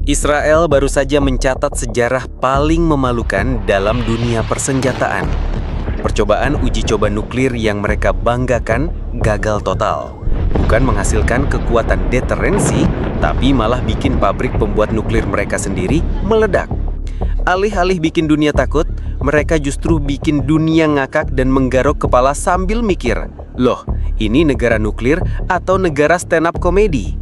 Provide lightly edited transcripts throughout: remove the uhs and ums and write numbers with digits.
Israel baru saja mencatat sejarah paling memalukan dalam dunia persenjataan. Percobaan uji coba nuklir yang mereka banggakan gagal total. Bukan menghasilkan kekuatan deterensi, tapi malah bikin pabrik pembuat nuklir mereka sendiri meledak. Alih-alih bikin dunia takut, mereka justru bikin dunia ngakak dan menggaruk kepala sambil mikir, loh, ini negara nuklir atau negara stand-up komedi?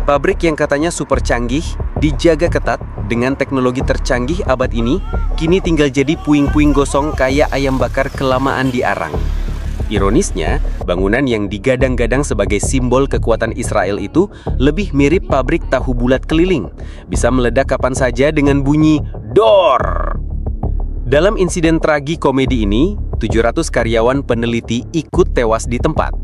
Pabrik yang katanya super canggih, dijaga ketat dengan teknologi tercanggih abad ini, kini tinggal jadi puing-puing gosong kayak ayam bakar kelamaan di arang. Ironisnya, bangunan yang digadang-gadang sebagai simbol kekuatan Israel itu lebih mirip pabrik tahu bulat keliling, bisa meledak kapan saja dengan bunyi dor. Dalam insiden tragikomedi ini, 700 karyawan peneliti ikut tewas di tempat.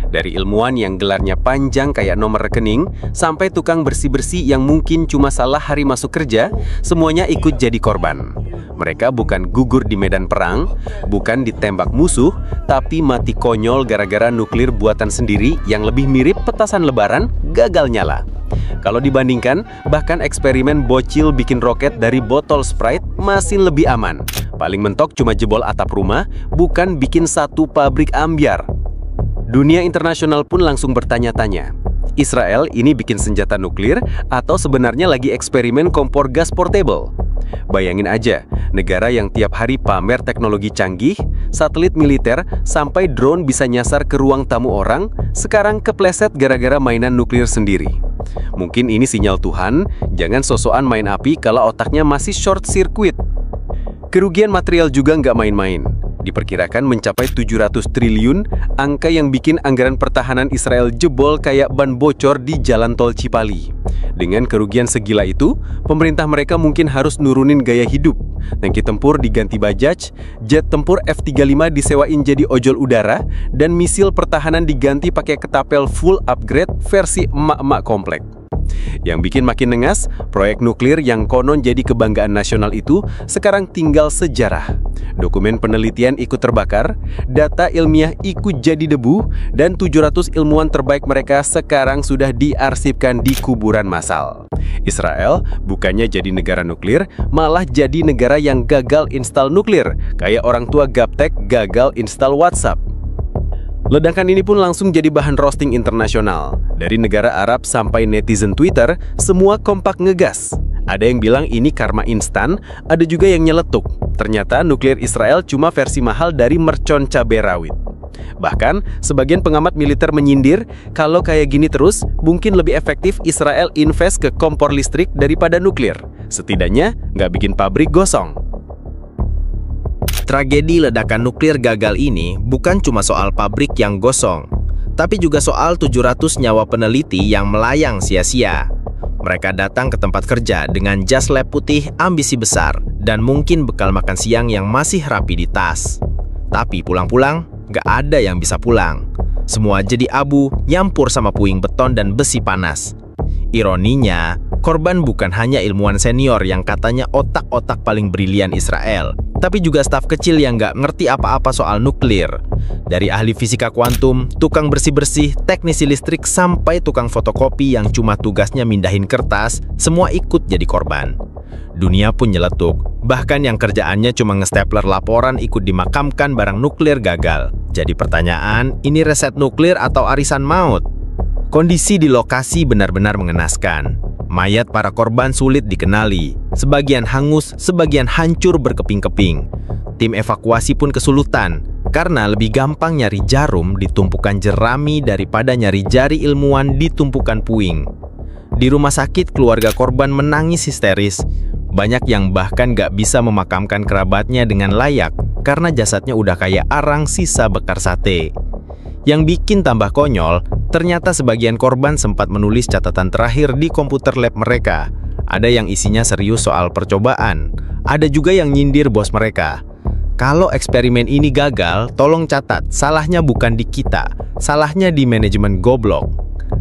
Dari ilmuwan yang gelarnya panjang kayak nomor rekening, sampai tukang bersih-bersih yang mungkin cuma salah hari masuk kerja, semuanya ikut jadi korban. Mereka bukan gugur di medan perang, bukan ditembak musuh, tapi mati konyol gara-gara nuklir buatan sendiri yang lebih mirip petasan lebaran gagal nyala. Kalau dibandingkan, bahkan eksperimen bocil bikin roket dari botol Sprite masih lebih aman. Paling mentok cuma jebol atap rumah, bukan bikin satu pabrik ambyar. Dunia internasional pun langsung bertanya-tanya, Israel ini bikin senjata nuklir atau sebenarnya lagi eksperimen kompor gas portable? Bayangin aja, negara yang tiap hari pamer teknologi canggih, satelit militer, sampai drone bisa nyasar ke ruang tamu orang, sekarang kepleset gara-gara mainan nuklir sendiri. Mungkin ini sinyal Tuhan, jangan sosokan main api kalau otaknya masih short circuit. Kerugian material juga nggak main-main. Diperkirakan mencapai 700 triliun, angka yang bikin anggaran pertahanan Israel jebol kayak ban bocor di jalan tol Cipali. Dengan kerugian segila itu, pemerintah mereka mungkin harus nurunin gaya hidup. Tangki tempur diganti Bajaj, jet tempur F-35 disewain jadi ojol udara, dan misil pertahanan diganti pakai ketapel full upgrade versi emak-emak komplek. Yang bikin makin nengas, proyek nuklir yang konon jadi kebanggaan nasional itu sekarang tinggal sejarah. Dokumen penelitian ikut terbakar, data ilmiah ikut jadi debu, dan 700 ilmuwan terbaik mereka sekarang sudah diarsipkan di kuburan massal. Israel bukannya jadi negara nuklir, malah jadi negara yang gagal install nuklir, kayak orang tua gaptek gagal install WhatsApp. Ledakan ini pun langsung jadi bahan roasting internasional. Dari negara Arab sampai netizen Twitter, semua kompak ngegas. Ada yang bilang ini karma instan, ada juga yang nyeletuk. Ternyata nuklir Israel cuma versi mahal dari mercon cabai rawit. Bahkan, sebagian pengamat militer menyindir, kalau kayak gini terus, mungkin lebih efektif Israel invest ke kompor listrik daripada nuklir. Setidaknya, nggak bikin pabrik gosong. Tragedi ledakan nuklir gagal ini bukan cuma soal pabrik yang gosong, tapi juga soal 700 nyawa peneliti yang melayang sia-sia. Mereka datang ke tempat kerja dengan jas lab putih ambisi besar dan mungkin bekal makan siang yang masih rapi di tas. Tapi pulang-pulang, gak ada yang bisa pulang. Semua jadi abu, nyampur sama puing beton dan besi panas. Ironinya, korban bukan hanya ilmuwan senior yang katanya otak-otak paling brilian Israel, tapi juga staf kecil yang nggak ngerti apa-apa soal nuklir. Dari ahli fisika kuantum, tukang bersih-bersih, teknisi listrik, sampai tukang fotokopi yang cuma tugasnya mindahin kertas, semua ikut jadi korban. Dunia pun nyeletuk, bahkan yang kerjaannya cuma ngestapler laporan ikut dimakamkan barang nuklir gagal. Jadi pertanyaan, ini reset nuklir atau arisan maut? Kondisi di lokasi benar-benar mengenaskan. Mayat para korban sulit dikenali, sebagian hangus, sebagian hancur berkeping-keping. Tim evakuasi pun kesulitan, karena lebih gampang nyari jarum di tumpukan jerami daripada nyari jari ilmuwan di tumpukan puing. Di rumah sakit, keluarga korban menangis histeris. Banyak yang bahkan gak bisa memakamkan kerabatnya dengan layak, karena jasadnya udah kayak arang sisa bekar sate. Yang bikin tambah konyol, ternyata sebagian korban sempat menulis catatan terakhir di komputer lab mereka. Ada yang isinya serius soal percobaan. Ada juga yang nyindir bos mereka. Kalau eksperimen ini gagal, tolong catat, salahnya bukan di kita, salahnya di manajemen goblok.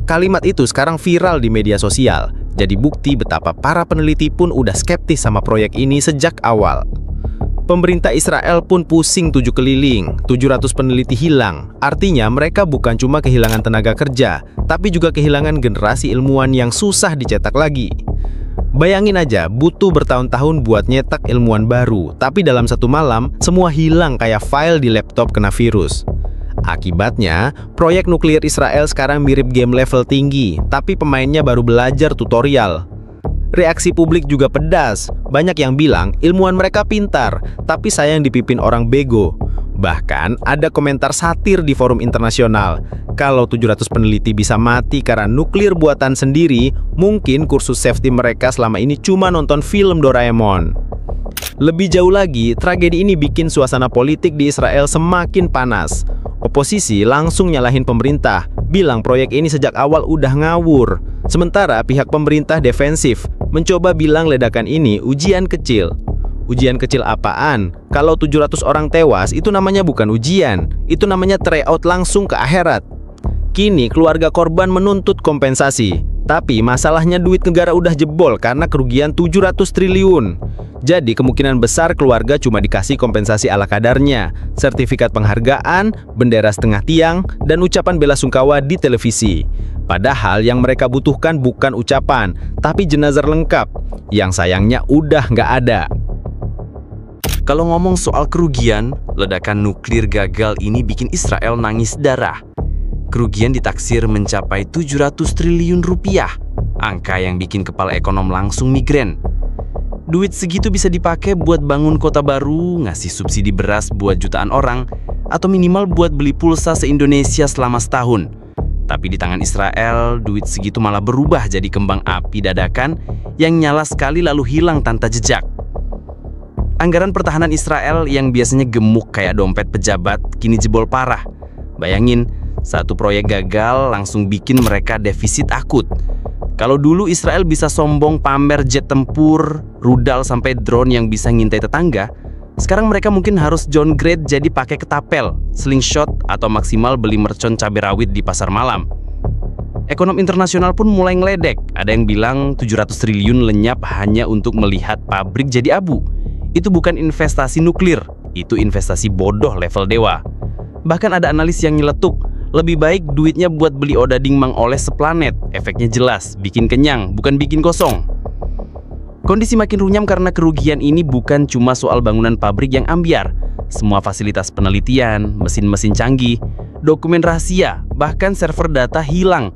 Kalimat itu sekarang viral di media sosial, jadi bukti betapa para peneliti pun udah skeptis sama proyek ini sejak awal. Pemerintah Israel pun pusing 7 keliling, 700 peneliti hilang. Artinya mereka bukan cuma kehilangan tenaga kerja, tapi juga kehilangan generasi ilmuwan yang susah dicetak lagi. Bayangin aja, butuh bertahun-tahun buat nyetak ilmuwan baru, tapi dalam satu malam, semua hilang kayak file di laptop kena virus. Akibatnya, proyek nuklir Israel sekarang mirip game level tinggi, tapi pemainnya baru belajar tutorial. Reaksi publik juga pedas. Banyak yang bilang ilmuwan mereka pintar, tapi sayang dipimpin orang bego. Bahkan ada komentar satir di forum internasional. Kalau 700 peneliti bisa mati karena nuklir buatan sendiri, mungkin kursus safety mereka selama ini cuma nonton film Doraemon. Lebih jauh lagi, tragedi ini bikin suasana politik di Israel semakin panas. Oposisi langsung nyalahin pemerintah, bilang proyek ini sejak awal udah ngawur. Sementara pihak pemerintah defensif, mencoba bilang ledakan ini ujian kecil. Ujian kecil apaan? Kalau 700 orang tewas, itu namanya bukan ujian. Itu namanya tryout langsung ke akhirat. Kini keluarga korban menuntut kompensasi. Tapi masalahnya duit negara udah jebol karena kerugian 700 triliun. Jadi kemungkinan besar keluarga cuma dikasih kompensasi ala kadarnya. Sertifikat penghargaan, bendera setengah tiang, dan ucapan bela sungkawa di televisi. Padahal yang mereka butuhkan bukan ucapan, tapi jenazah lengkap. Yang sayangnya udah nggak ada. Kalau ngomong soal kerugian, ledakan nuklir gagal ini bikin Israel nangis darah. Kerugian ditaksir mencapai 700 triliun rupiah, angka yang bikin kepala ekonom langsung migrain. Duit segitu bisa dipakai buat bangun kota baru, ngasih subsidi beras buat jutaan orang, atau minimal buat beli pulsa se-Indonesia selama setahun. Tapi di tangan Israel, duit segitu malah berubah jadi kembang api dadakan yang nyala sekali lalu hilang tanpa jejak. Anggaran pertahanan Israel yang biasanya gemuk kayak dompet pejabat, kini jebol parah. Bayangin, satu proyek gagal langsung bikin mereka defisit akut. Kalau dulu Israel bisa sombong pamer jet tempur, rudal sampai drone yang bisa ngintai tetangga, sekarang mereka mungkin harus downgrade jadi pakai ketapel, slingshot, atau maksimal beli mercon cabai rawit di pasar malam. Ekonom internasional pun mulai ngeledek. Ada yang bilang 700 triliun lenyap hanya untuk melihat pabrik jadi abu. Itu bukan investasi nuklir, itu investasi bodoh level dewa. Bahkan ada analis yang nyeletuk, lebih baik duitnya buat beli odading Mang Oles seplanet. Efeknya jelas, bikin kenyang, bukan bikin kosong. Kondisi makin runyam karena kerugian ini bukan cuma soal bangunan pabrik yang ambyar. Semua fasilitas penelitian, mesin-mesin canggih, dokumen rahasia, bahkan server data hilang.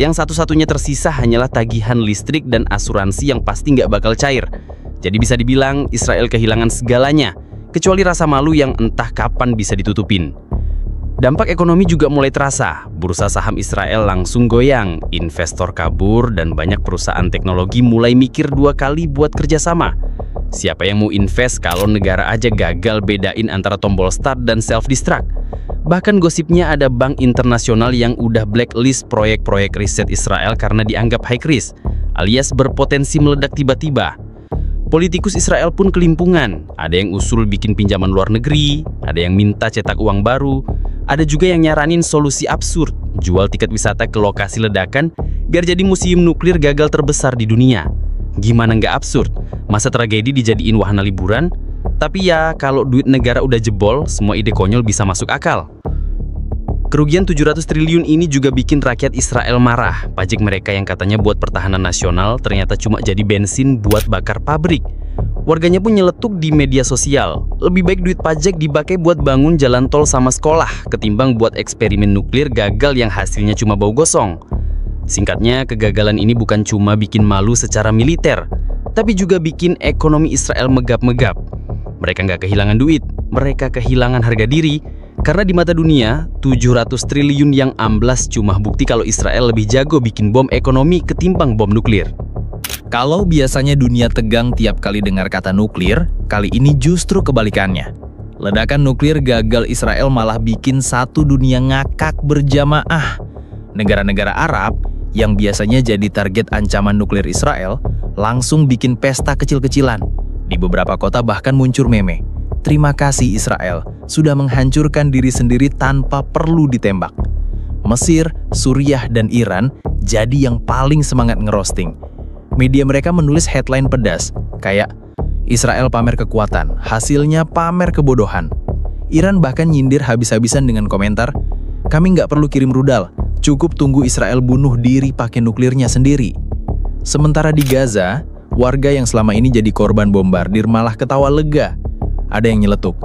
Yang satu-satunya tersisa hanyalah tagihan listrik dan asuransi yang pasti nggak bakal cair. Jadi bisa dibilang Israel kehilangan segalanya, kecuali rasa malu yang entah kapan bisa ditutupin. Dampak ekonomi juga mulai terasa. Bursa saham Israel langsung goyang, investor kabur, dan banyak perusahaan teknologi mulai mikir dua kali buat kerjasama. Siapa yang mau invest kalau negara aja gagal bedain antara tombol start dan self-destruct? Bahkan gosipnya ada bank internasional yang udah blacklist proyek-proyek riset Israel karena dianggap high risk, alias berpotensi meledak tiba-tiba. Politikus Israel pun kelimpungan. Ada yang usul bikin pinjaman luar negeri, ada yang minta cetak uang baru, ada juga yang nyaranin solusi absurd, jual tiket wisata ke lokasi ledakan biar jadi museum nuklir gagal terbesar di dunia. Gimana nggak absurd? Masa tragedi dijadiin wahana liburan? Tapi ya, kalau duit negara udah jebol, semua ide konyol bisa masuk akal. Kerugian 700 triliun ini juga bikin rakyat Israel marah. Pajak mereka yang katanya buat pertahanan nasional ternyata cuma jadi bensin buat bakar pabrik. Warganya pun nyeletuk di media sosial. Lebih baik duit pajak dipakai buat bangun jalan tol sama sekolah ketimbang buat eksperimen nuklir gagal yang hasilnya cuma bau gosong. Singkatnya, kegagalan ini bukan cuma bikin malu secara militer, tapi juga bikin ekonomi Israel megap-megap. Mereka nggak kehilangan duit, mereka kehilangan harga diri. Karena di mata dunia, 700 triliun yang amblas cuma bukti kalau Israel lebih jago bikin bom ekonomi ketimbang bom nuklir. Kalau biasanya dunia tegang tiap kali dengar kata nuklir, kali ini justru kebalikannya. Ledakan nuklir gagal Israel malah bikin satu dunia ngakak berjamaah. Negara-negara Arab yang biasanya jadi target ancaman nuklir Israel langsung bikin pesta kecil-kecilan. Di beberapa kota bahkan muncul meme. Terima kasih Israel, sudah menghancurkan diri sendiri tanpa perlu ditembak. Mesir, Suriah, dan Iran jadi yang paling semangat ngerosting. Media mereka menulis headline pedas, kayak Israel pamer kekuatan, hasilnya pamer kebodohan. Iran bahkan nyindir habis-habisan dengan komentar, kami nggak perlu kirim rudal, cukup tunggu Israel bunuh diri pakai nuklirnya sendiri. Sementara di Gaza, Warga yang selama ini jadi korban bombardir malah ketawa lega. Ada yang nyeletuk,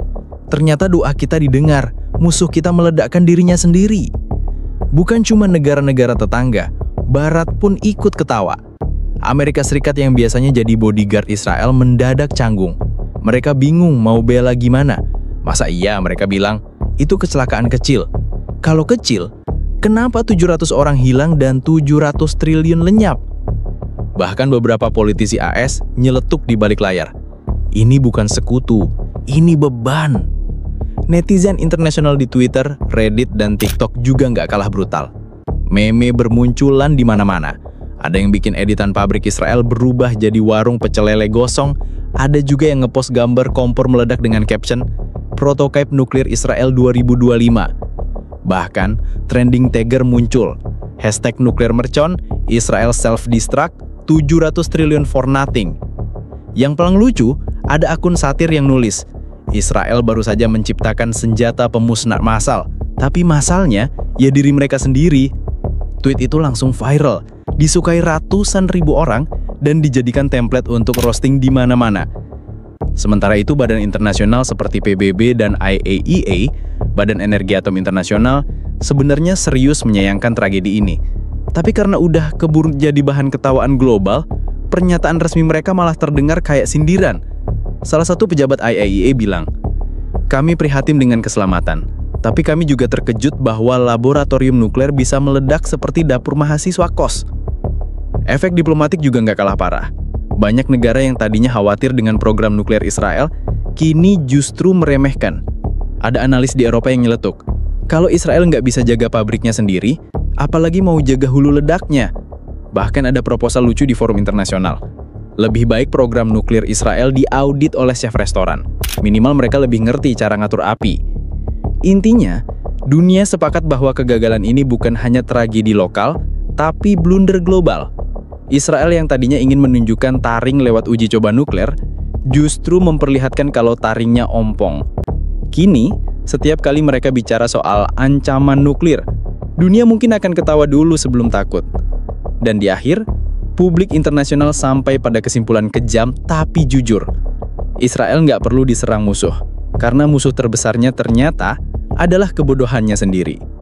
ternyata doa kita didengar, musuh kita meledakkan dirinya sendiri. Bukan cuma negara-negara tetangga, Barat pun ikut ketawa. Amerika Serikat yang biasanya jadi bodyguard Israel mendadak canggung. Mereka bingung mau bela gimana. Masa iya mereka bilang, itu kecelakaan kecil. Kalau kecil, kenapa 700 orang hilang dan 700 triliun lenyap? Bahkan beberapa politisi AS nyeletuk di balik layar. Ini bukan sekutu, ini beban. Netizen internasional di Twitter, Reddit, dan TikTok juga nggak kalah brutal. Meme bermunculan di mana-mana. Ada yang bikin editan pabrik Israel berubah jadi warung pecel lele gosong. Ada juga yang ngepost gambar kompor meledak dengan caption, Prototipe nuklir Israel 2025. Bahkan, trending tagger muncul. Hashtag nuklir mercon, Israel self-destruct, 700 triliun for nothing. Yang paling lucu, ada akun satir yang nulis, Israel baru saja menciptakan senjata pemusnah massal, tapi masalnya ya diri mereka sendiri. Tweet itu langsung viral, disukai ratusan ribu orang, dan dijadikan template untuk roasting di mana-mana. Sementara itu, badan internasional seperti PBB dan IAEA, Badan Energi Atom Internasional, sebenarnya serius menyayangkan tragedi ini. Tapi karena udah keburu jadi bahan ketawaan global, pernyataan resmi mereka malah terdengar kayak sindiran. Salah satu pejabat IAEA bilang, "Kami prihatin dengan keselamatan, tapi kami juga terkejut bahwa laboratorium nuklir bisa meledak seperti dapur mahasiswa kos." Efek diplomatik juga nggak kalah parah. Banyak negara yang tadinya khawatir dengan program nuklir Israel, kini justru meremehkan. Ada analis di Eropa yang nyeletuk, kalau Israel nggak bisa jaga pabriknya sendiri, apalagi mau jaga hulu ledaknya. Bahkan ada proposal lucu di forum internasional. Lebih baik program nuklir Israel diaudit oleh chef restoran. Minimal mereka lebih ngerti cara ngatur api. Intinya, dunia sepakat bahwa kegagalan ini bukan hanya tragedi lokal, tapi blunder global. Israel yang tadinya ingin menunjukkan taring lewat uji coba nuklir, justru memperlihatkan kalau taringnya ompong. Kini, setiap kali mereka bicara soal ancaman nuklir, dunia mungkin akan ketawa dulu sebelum takut. Dan di akhir, publik internasional sampai pada kesimpulan kejam tapi jujur. Israel nggak perlu diserang musuh, karena musuh terbesarnya ternyata adalah kebodohannya sendiri.